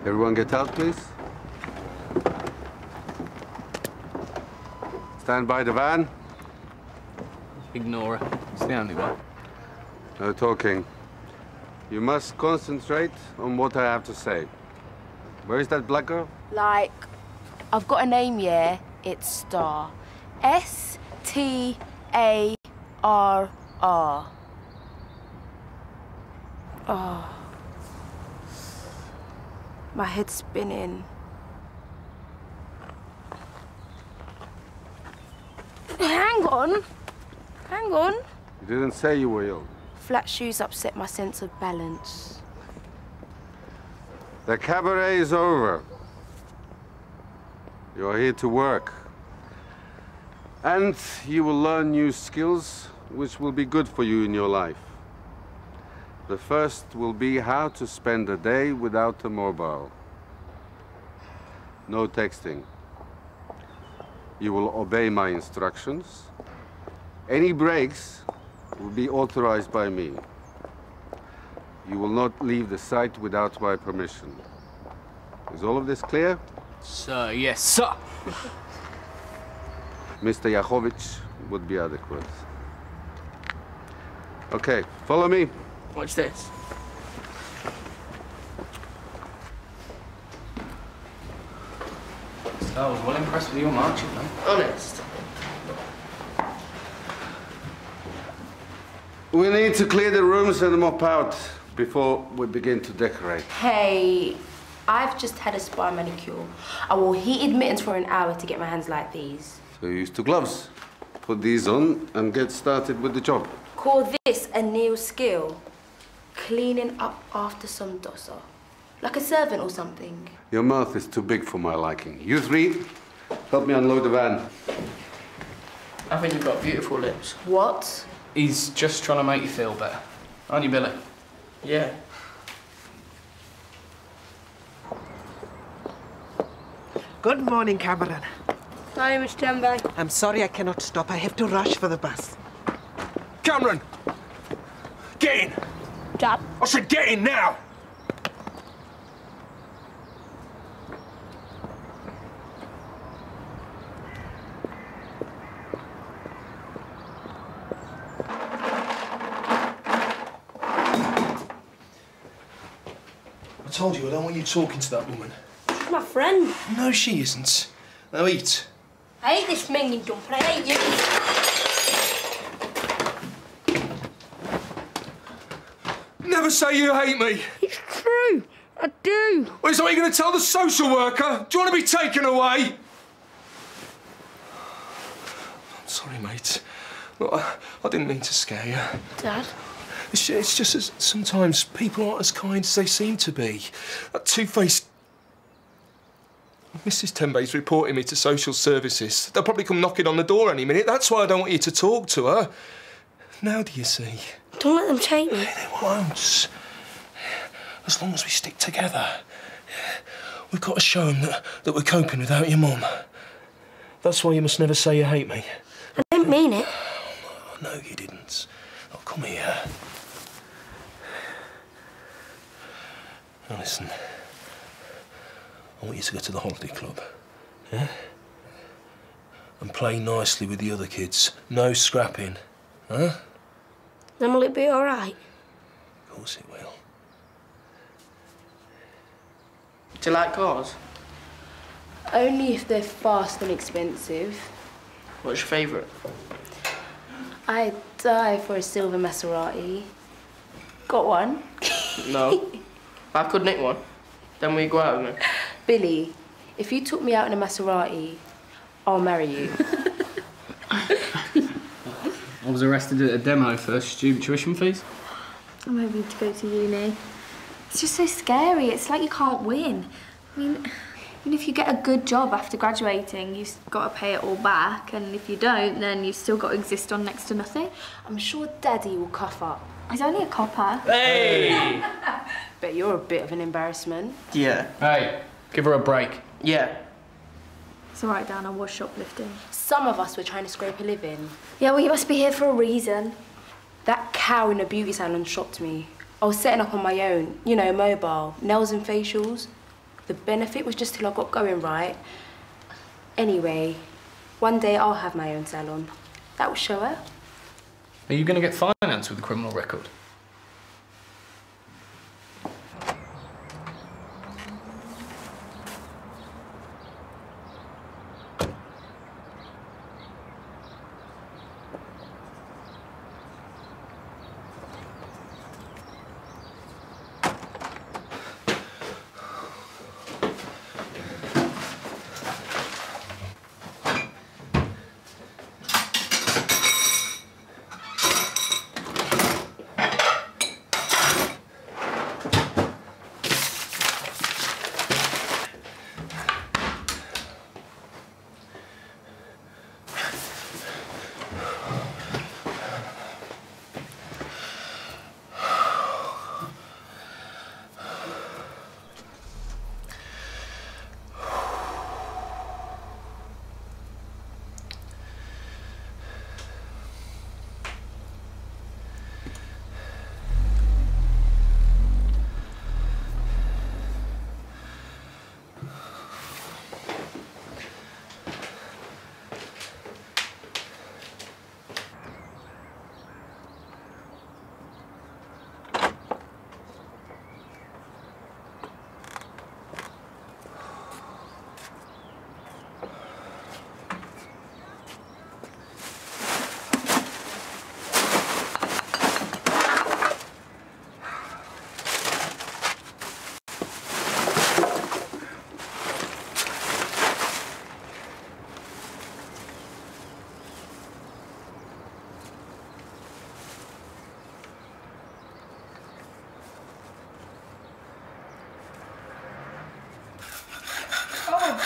Everyone get out, please. Stand by the van. Ignore her. It's the only one. No talking. You must concentrate on what I have to say. Where is that black girl? Like, I've got a name, yeah? It's Star. S-T-A-R-R. Oh. My head's spinning. Hang on. Hang on. You didn't say you were ill. Flat shoes upset my sense of balance. The cabaret is over. You're here to work. And you will learn new skills which will be good for you in your life. The first will be how to spend a day without a mobile. No texting. You will obey my instructions. Any breaks will be authorized by me. You will not leave the site without my permission. Is all of this clear? Sir, yes, sir. Mr. Yahovich would be adequate. Okay, follow me. Watch this. I was well impressed with your marching, man. Honest. We need to clear the rooms and mop out before we begin to decorate. Hey, I've just had a spa manicure. I wore heated mittens for an hour to get my hands like these. So you used to gloves. Put these on and get started with the job. Call this a new skill. Cleaning up after some dossa. Like a servant or something. Your mouth is too big for my liking. You three, help me unload the van. I think you've got beautiful lips. What? He's just trying to make you feel better. Aren't you, Billy? Yeah. Good morning, Cameron. Hi, Mrs Tembe. I'm sorry I cannot stop. I have to rush for the bus. Cameron! Get in! Dad. I said get in now! I told you I don't want you talking to that woman. She's my friend. No, she isn't. Now eat. I hate this minging dump, and I hate you. Never say you hate me. It's true. I do. Well, is that what you're going to tell the social worker? Do you want to be taken away? I'm sorry, mate. Look, I didn't mean to scare you. Dad? It's just that sometimes people aren't as kind as they seem to be. That two-faced... Mrs Tembe's reporting me to social services. They'll probably come knocking on the door any minute. That's why I don't want you to talk to her. Now do you see? Don't let them take me. They won't. As long as we stick together. We've got to show them that we're coping without your mum. That's why you must never say you hate me. I didn't mean it. Oh, no, you didn't. Oh, come here. Now, listen. I want you to go to the holiday club, yeah? And play nicely with the other kids. No scrapping, huh? Then will it be all right? Of course it will. Do you like cars? Only if they're fast and expensive. What's your favourite? I'd die for a silver Maserati. Got one? No. I could nick one. Then will you go out with me? Billy, if you took me out in a Maserati, I'll marry you. I was arrested at a demo for student tuition fees. I'm hoping to go to uni. It's just so scary. It's like you can't win. I mean, even if you get a good job after graduating, you've got to pay it all back, and if you don't, then you've still got to exist on next to nothing. I'm sure Daddy will cough up. He's only a copper. Hey! Bet you're a bit of an embarrassment. Yeah. Hey, give her a break. Yeah. It's all right, Dan. I was shoplifting. Some of us were trying to scrape a living. Yeah, well, you must be here for a reason. That cow in the beauty salon shocked me. I was setting up on my own, you know, mobile, nails and facials. The benefit was just till I got going right. Anyway, one day I'll have my own salon. That will show her. Are you going to get finance with a criminal record?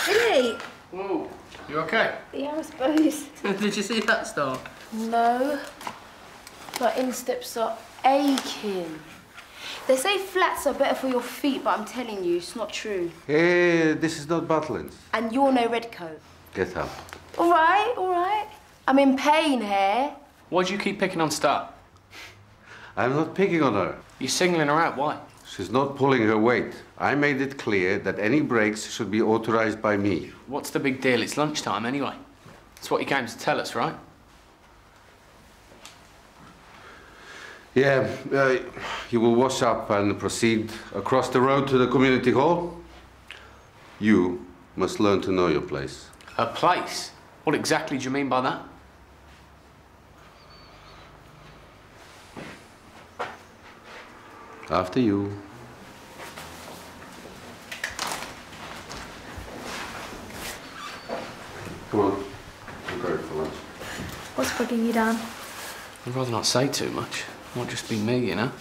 Billy! Whoa, you okay? Yeah, I suppose. Did you see that star? No. My insteps are aching. They say flats are better for your feet, but I'm telling you, it's not true. Hey, this is not Butlins. And you're no redcoat. Get up. All right, all right. I'm in pain here. Why do you keep picking on Star? I'm not picking on her. You're singling her out, why? She's not pulling her weight. I made it clear that any breaks should be authorized by me. What's the big deal? It's lunchtime anyway. That's what you came to tell us, right? Yeah, you will wash up and proceed across the road to the community hall. You must learn to know your place. A place? What exactly do you mean by that? After you. Come on, we're going for lunch. What's bugging you, Dan? I'd rather not say too much. Might just be me, you know?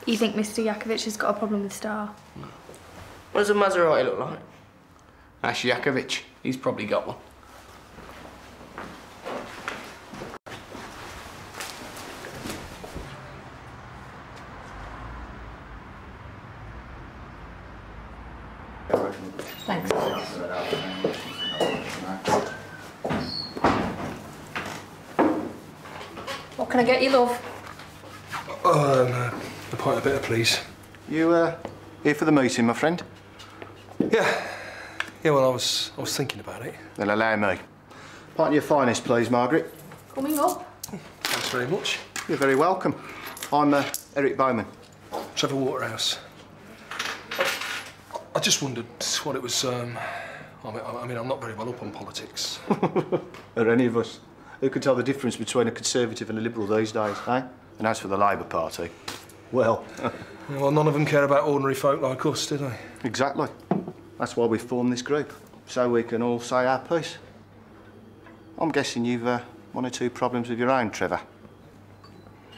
You think Mr. Yakovich has got a problem with Star? What does a Maserati look like? Ash Yakovich. He's probably got one. Thanks. What can I get you, love? A pint of bitter, please. You, here for the meeting, my friend? Yeah. Yeah, well, I was thinking about it. Then allow me. Pint of your finest, please, Margaret. Coming up. Thanks very much. You're very welcome. I'm, Eric Bowman. Trevor Waterhouse. I just wondered what it was, I mean, I'm not very well up on politics. Are any of us? Who can tell the difference between a Conservative and a Liberal these days, eh? And as for the Labour Party, well... Well, none of them care about ordinary folk like us, do they? Exactly. That's why we formed this group, so we can all say our piece. I'm guessing you've one or two problems with your own, Trevor.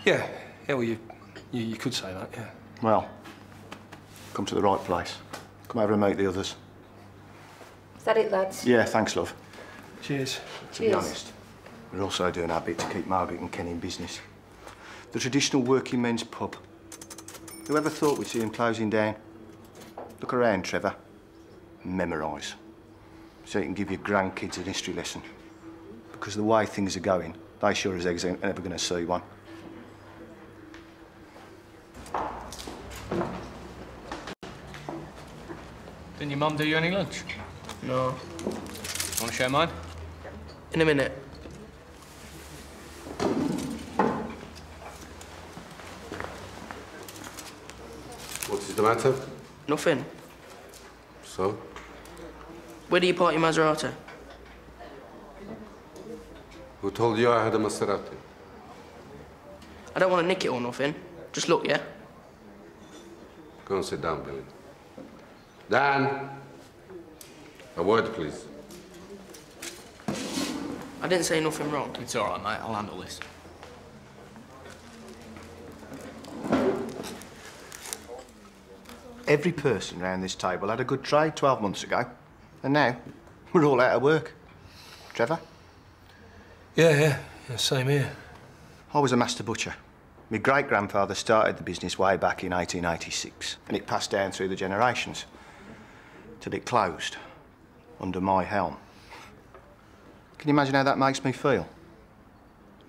Yeah, well, you could say that, yeah. Well, come to the right place. Come over and meet the others. Is that it, lads? Yeah, thanks, love. Cheers. To be honest, we're also doing our bit to keep Margaret and Ken in business. The traditional working men's pub. Whoever thought we'd see him closing down? Look around, Trevor. Memorise. So you can give your grandkids an history lesson. Because the way things are going, they sure as eggs ain't ever going to see one. Didn't your mum do you any lunch? No. Want to share mine? In a minute. What's the matter? Nothing. So? Where do you park your Maserati? Who told you I had a Maserati? I don't want to nick it or nothing. Just look, yeah? Go and sit down, Billy. Dan! A word, please. I didn't say nothing wrong. It's all right, mate. I'll handle this. Every person round this table had a good trade 12 months ago. And now, we're all out of work. Trevor? Yeah, same here. I was a master butcher. My great-grandfather started the business way back in 1886, and it passed down through the generations, till it closed, under my helm. Can you imagine how that makes me feel?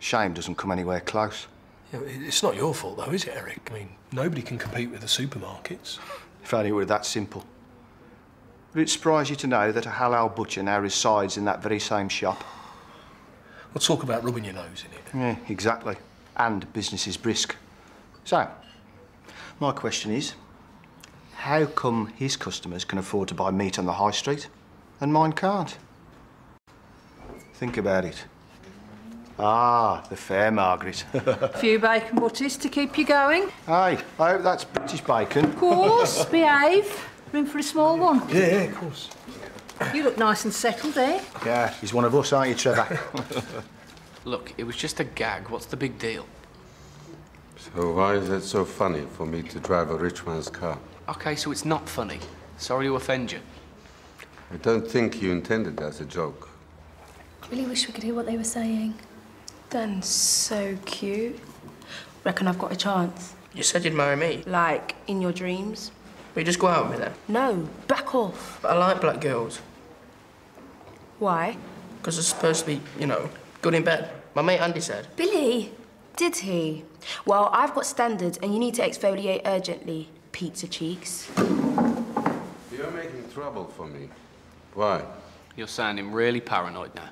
Shame doesn't come anywhere close. Yeah, it's not your fault, though, is it, Eric? I mean, nobody can compete with the supermarkets. If only it were that simple. Would it surprise you to know that a halal butcher now resides in that very same shop? We'll talk about rubbing your nose in it. Yeah, exactly. And business is brisk. So, my question is, how come his customers can afford to buy meat on the high street and mine can't? Think about it. Ah, the fair Margaret. A few bacon butties to keep you going. Hey, I hope that's British bacon. Of course, behave. Room for a small one. Yeah, of course. You look nice and settled there. Yeah, he's one of us, aren't you, Trevor? Look, it was just a gag. What's the big deal? So why is it so funny for me to drive a rich man's car? OK, so it's not funny. Sorry to offend you. I don't think you intended it as a joke. Really wish we could hear what they were saying. Dan's so cute. Reckon I've got a chance. You said you'd marry me. Like, in your dreams? Will you just go out with me then? No, back off. But I like black girls. Why? Because they're supposed to be, you know, good in bed. My mate Andy said. Billy, did he? Well, I've got standards and you need to exfoliate urgently, pizza cheeks. You're making trouble for me. Why? You're sounding really paranoid now.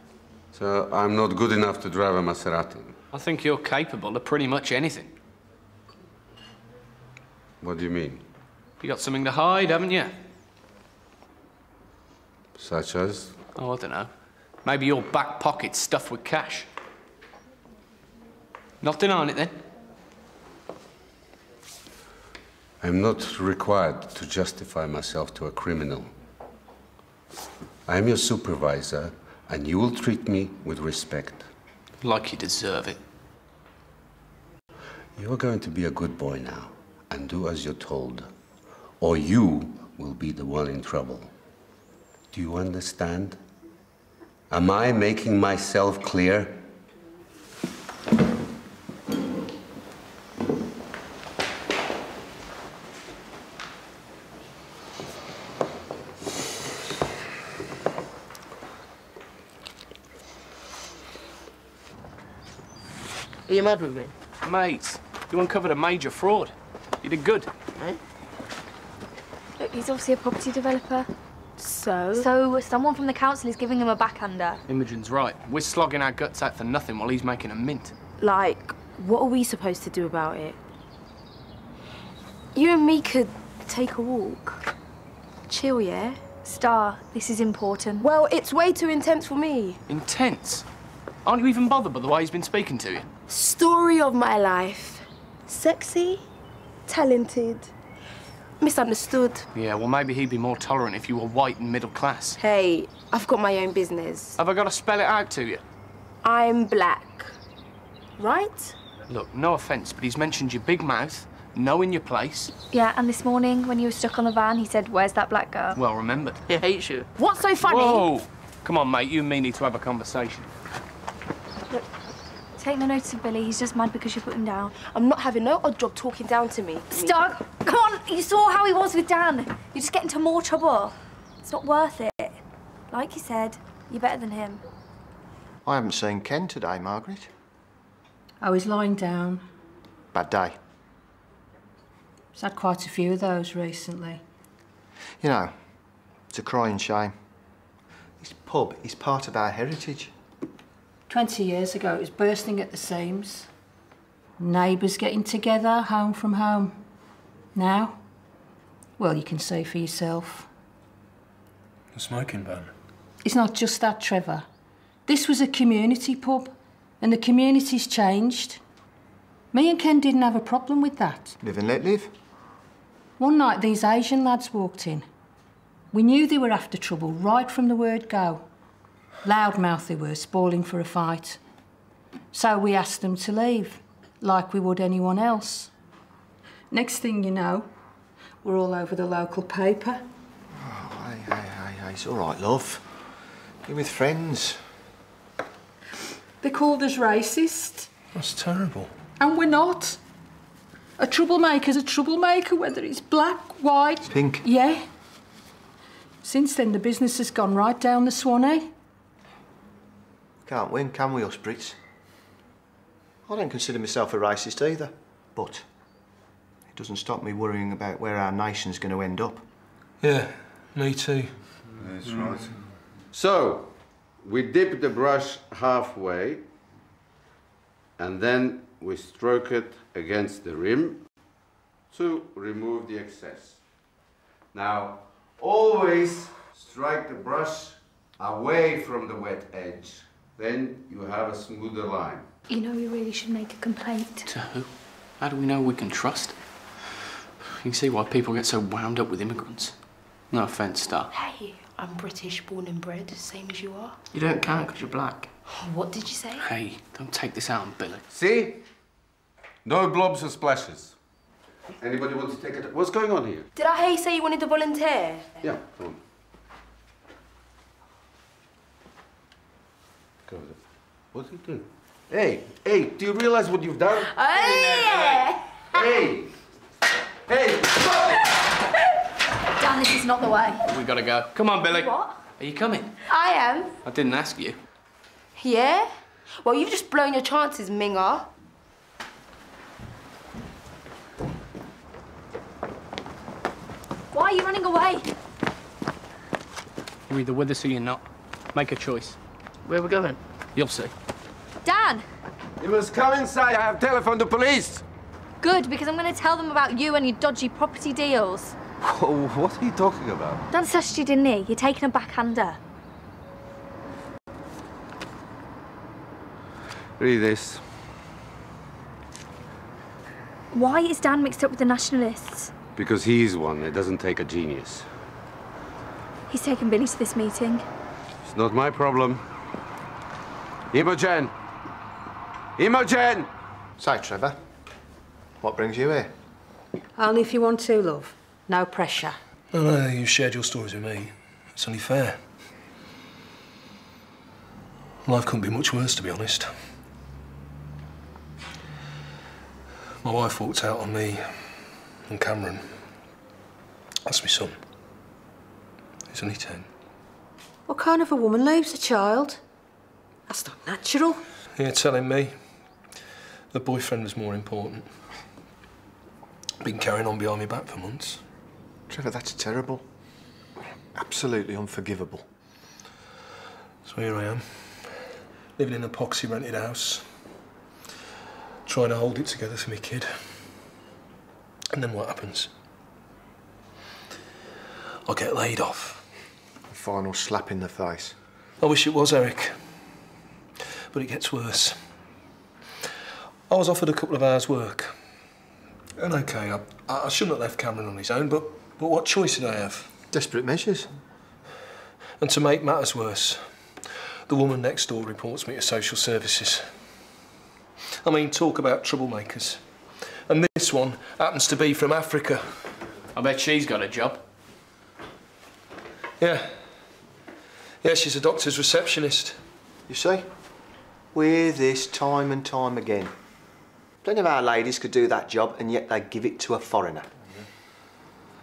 So I'm not good enough to drive a Maserati? I think you're capable of pretty much anything. What do you mean? You got something to hide, haven't you? Such as? Oh, I don't know. Maybe your back pocket's stuffed with cash. Not denying it, then? I'm not required to justify myself to a criminal. I am your supervisor, and you will treat me with respect. Like you deserve it. You're going to be a good boy now, and do as you're told, or you will be the one in trouble. Do you understand? Am I making myself clear? Are you mad with me? Mate, you uncovered a major fraud. You did good. Eh? Look, he's obviously a property developer. So? So someone from the council is giving him a backhander. Imogen's right. We're slogging our guts out for nothing while he's making a mint. Like, what are we supposed to do about it? You and me could take a walk. Chill, yeah? Star, this is important. Well, it's way too intense for me. Intense? Aren't you even bothered by the way he's been speaking to you? Story of my life. Sexy, talented, misunderstood. Yeah, well, maybe he'd be more tolerant if you were white and middle class. Hey, I've got my own business. Have I got to spell it out to you? I'm black. Right? Look, no offence, but he's mentioned your big mouth, knowing your place. Yeah, and this morning when you were stuck on the van, he said, "Where's that black girl?" Well remembered. He hates you. What's so funny? Whoa! Come on, mate, you and me need to have a conversation. Look, take no notice of Billy. He's just mad because you put him down. I'm not having no odd job talking down to me. Star, come on! You saw how he was with Dan. You just get into more trouble. It's not worth it. Like you said, you're better than him. I haven't seen Ken today, Margaret. Oh, he's lying down. Bad day. He's had quite a few of those recently. You know, It's a crying shame. This pub is part of our heritage. 20 years ago, it was bursting at the seams. Neighbours getting together, home from home. Now, well, you can see for yourself. The smoking ban. It's not just that, Trevor. This was a community pub, and the community's changed. Me and Ken didn't have a problem with that. Live and let live. One night, these Asian lads walked in. We knew they were after trouble right from the word go. Loudmouth they were, spoiling for a fight. So we asked them to leave, like we would anyone else. Next thing you know, we're all over the local paper. Oh, hey, it's all right, love. You're with friends. They called us racist. That's terrible. And we're not. A troublemaker's a troublemaker, whether it's black, white... Pink. Yeah. Since then, the business has gone right down the Swanee. Can't win, can we, us Brits? I don't consider myself a racist either, but it doesn't stop me worrying about where our nation's going to end up. Yeah, me too. That's right. So, we dip the brush halfway, and then we stroke it against the rim to remove the excess. Now, always strike the brush away from the wet edge. Then you have a smoother line. You know, we really should make a complaint. To who? How do we know we can trust? You can see why people get so wound up with immigrants. No offence, Star. Hey, I'm British, born and bred, same as you are. You don't count because you're black. What did you say? Hey, don't take this out on Billy. See? No blobs or splashes. Anybody want to take it? What's going on here? Did I hear you say you wanted to volunteer? Yeah, come on. Go with it. What's he doing? Hey, do you realize what you've done? Oh, yeah! Hey! Dan, this is not the way. We gotta go. Come on, Billy. What? Are you coming? I am. I didn't ask you. Yeah? Well, you've just blown your chances, Minger. Why are you running away? You're either with us or you're not. Make a choice. Where are we going? You'll see. Dan! You must come inside. I have telephoned the police. Good, because I'm going to tell them about you and your dodgy property deals. What are you talking about? Dan slushed you, didn't he? You're taking a backhander. Read this. Why is Dan mixed up with the nationalists? Because he's one. It doesn't take a genius. He's taken Billy to this meeting. It's not my problem. Imogen! Imogen! Say, Trevor, what brings you here? Only if you want to, love. No pressure. No, you shared your stories with me. It's only fair. Life couldn't be much worse, to be honest. My wife walked out on me and Cameron. That's my son. He's only 10. What kind of a woman leaves a child? That's not natural. Yeah, telling me the boyfriend was more important. Been carrying on behind my back for months. Trevor, that's terrible. Absolutely unforgivable. So here I am, living in an epoxy rented house, trying to hold it together for my kid. And then what happens? I get laid off. A final slap in the face. I wish it was, Eric. But it gets worse. I was offered a couple of hours' work. And OK, I shouldn't have left Cameron on his own, but what choice did I have? Desperate measures. And to make matters worse, the woman next door reports me to social services. I mean, talk about troublemakers. And this one happens to be from Africa. I bet she's got a job. Yeah. Yeah, she's a doctor's receptionist. You see? We hear this time and time again. Plenty of our ladies could do that job, and yet they give it to a foreigner.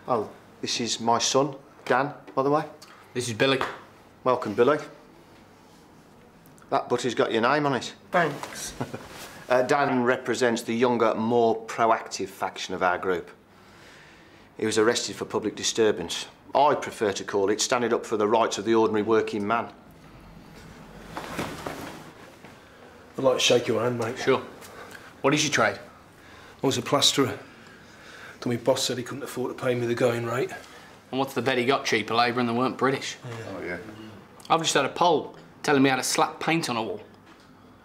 Oh, this is my son, Dan, by the way. This is Billy. Welcome, Billy. That butty's got your name on it. Thanks. Dan represents the younger, more proactive faction of our group. He was arrested for public disturbance. I prefer to call it standing up for the rights of the ordinary working man. I'd like to shake your hand, mate. Sure. What is your trade? I was a plasterer. Till my boss said he couldn't afford to pay me the going rate. And what's the bet he got cheaper labour and they weren't British? Oh, yeah. I've just had a poll telling me how to slap paint on a wall.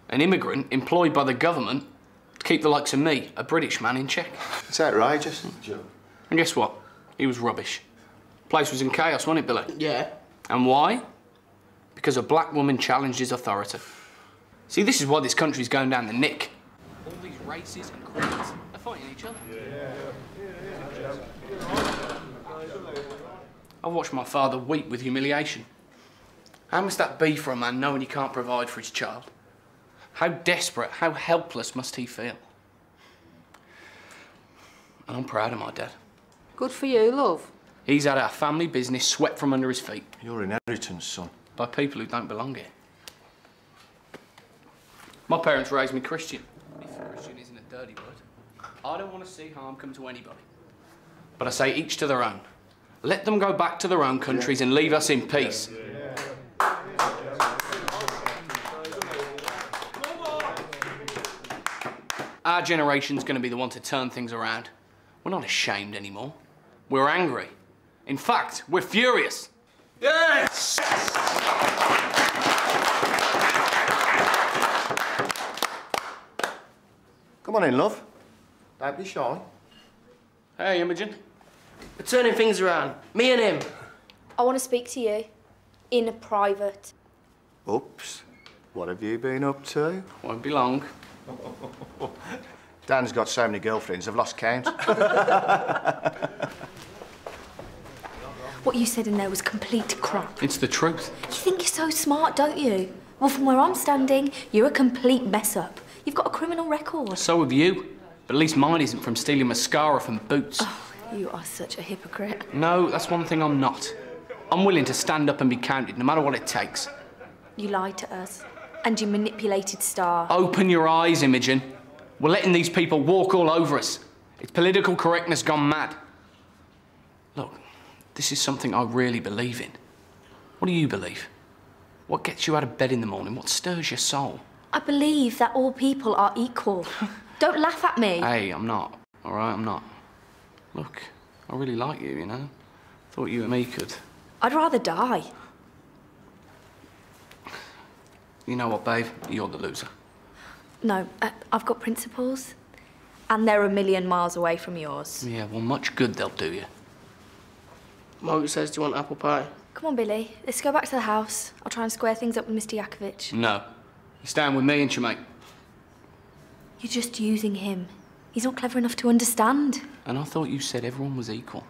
An immigrant employed by the government to keep the likes of me, a British man, in check. It's outrageous. And guess what? He was rubbish. Place was in chaos, wasn't it, Billy? Yeah. And why? Because a black woman challenged his authority. See, this is why this country's going down the nick. All these races and creeds are fighting each other. I've watched my father weep with humiliation. How must that be for a man knowing he can't provide for his child? How desperate, how helpless must he feel? And I'm proud of my dad. Good for you, love. He's had our family business swept from under his feet. Your inheritance, son. By people who don't belong here. My parents raised me Christian. If Christian isn't a dirty word. I don't want to see harm come to anybody. But I say each to their own. Let them go back to their own countries and leave us in peace. Our generation's going to be the one to turn things around. We're not ashamed anymore. We're angry. In fact, we're furious. Yes! Come on in, love. Don't be shy. Hey, Imogen. We're turning things around. Me and him. I want to speak to you in private. Oops. What have you been up to? Won't be long. Dan's got so many girlfriends, I've lost count. What you said in there was complete crap. It's the truth. You think you're so smart, don't you? Well, from where I'm standing, you're a complete mess-up. You've got a criminal record. So have you. But at least mine isn't from stealing mascara from Boots. Oh, you are such a hypocrite. No, that's one thing I'm not. I'm willing to stand up and be counted, no matter what it takes. You lied to us. And you manipulated Star. Open your eyes, Imogen. We're letting these people walk all over us. It's political correctness gone mad. Look, this is something I really believe in. What do you believe? What gets you out of bed in the morning? What stirs your soul? I believe that all people are equal. Don't laugh at me. Hey, I'm not. All right, I'm not. Look, I really like you, you know? Thought you and me could. I'd rather die. You know what, babe? You're the loser. No, I've got principles. And they're a million miles away from yours. Yeah, well, much good they'll do you. Margaret says, do you want apple pie? Come on, Billy. Let's go back to the house. I'll try and square things up with Mr. Yakovich. No. You're staying with me, ain't you, mate? You're just using him. He's not clever enough to understand. And I thought you said everyone was equal.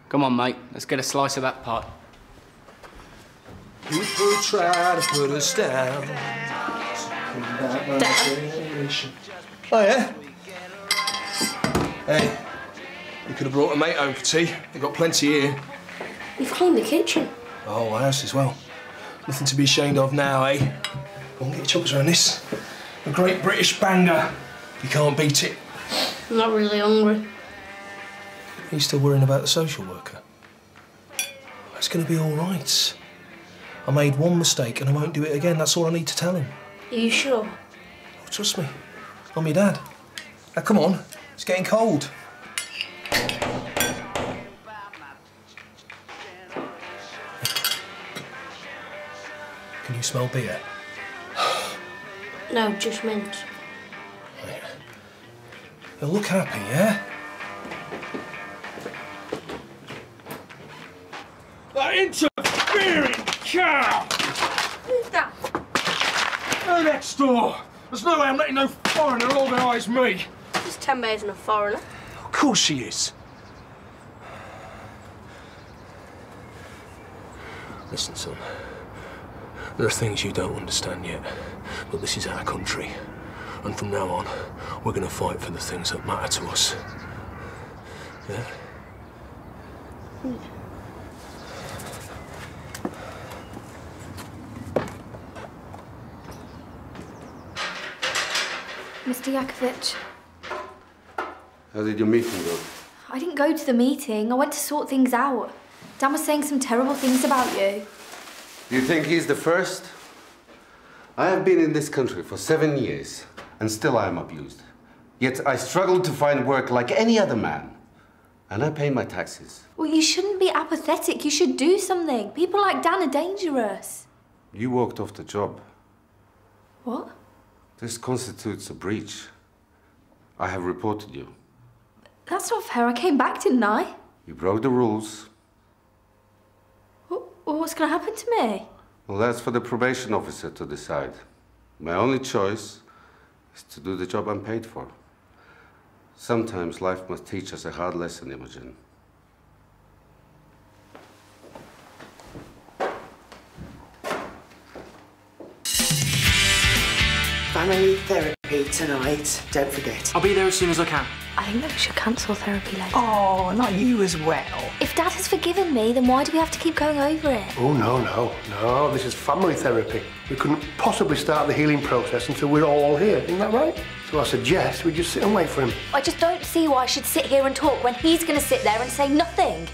Come on, mate. Let's get a slice of that pie. People try to put us down. Oh, yeah? Hey, you could have brought a mate home for tea. We've got plenty here. You've cleaned the kitchen. The whole house as well. Nothing to be ashamed of now, eh? Go on, get your chops around this. A great British banger. You can't beat it. I'm not really hungry. Are you still worrying about the social worker? It's going to be all right. I made one mistake and I won't do it again. That's all I need to tell him. Are you sure? Oh, trust me. I'm your dad. Now, come on. It's getting cold. Can you smell beer? No, just mint. You'll look happy, yeah? That interfering cow! Who's that? Go next door. There's no way I'm letting no foreigner organise me. Mrs Tembe isn't a foreigner. Of course she is. Listen, son. There are things you don't understand yet, but this is our country. And from now on, we're going to fight for the things that matter to us. Yeah? Mr. Yakovich, How did your meeting go? I didn't go to the meeting. I went to sort things out. Dan was saying some terrible things about you. Do you think he's the first? I have been in this country for 7 years, and still I am abused. Yet I struggle to find work like any other man. And I pay my taxes. Well, you shouldn't be apathetic. You should do something. People like Dan are dangerous. You walked off the job. What? This constitutes a breach. I have reported you. That's not fair. I came back, didn't I? You broke the rules. Well, what's going to happen to me? Well, that's for the probation officer to decide. My only choice is to do the job I'm paid for. Sometimes life must teach us a hard lesson, Imogen. Family therapy tonight. Don't forget. I'll be there as soon as I can. I think that we should cancel therapy later. Oh, not you as well. If Dad has forgiven me, then why do we have to keep going over it? Oh, no. This is family therapy. We couldn't possibly start the healing process until we're all here. Isn't that right? So I suggest we just sit and wait for him. I just don't see why I should sit here and talk when he's going to sit there and say nothing.